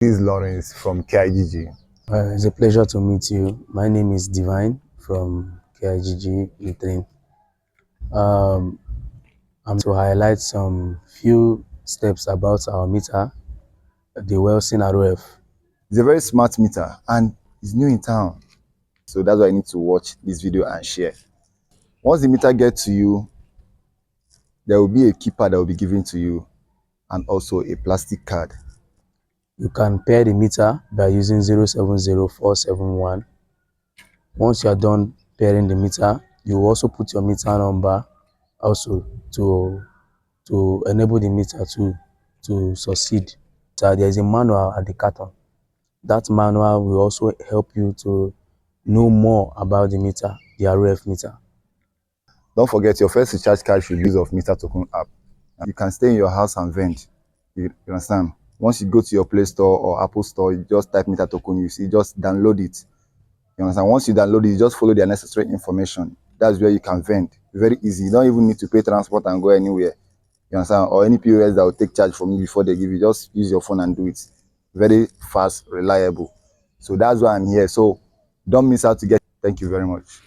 This is Lawrence from KIGG. It's a pleasure to meet you. My name is Divine from KIGG Meters. I'm to highlight some few steps about our meter, the wellsun ROF. It's a very smart meter and it's new in town. So that's why you need to watch this video and share. Once the meter gets to you, there will be a keypad that will be given to you and also a plastic card. You can pair the meter by using 070471. Once you are done pairing the meter, you also put your meter number also to enable the meter to succeed. So there is a manual at the carton. That manual will also help you to know more about the meter, the ROF meter. Don't forget, your first recharge card should use of meter token app. You can stay in your house and vent. You understand? Once you go to your Play Store or Apple Store, you just type meter token, you see, just download it. You understand? Once you download it, you just follow the necessary information. That's where you can vent. Very easy. You don't even need to pay transport and go anywhere. You understand? Or any POS that will take charge from you before they give you. Just use your phone and do it. Very fast, reliable. So that's why I'm here. So don't miss out to get. Thank you very much.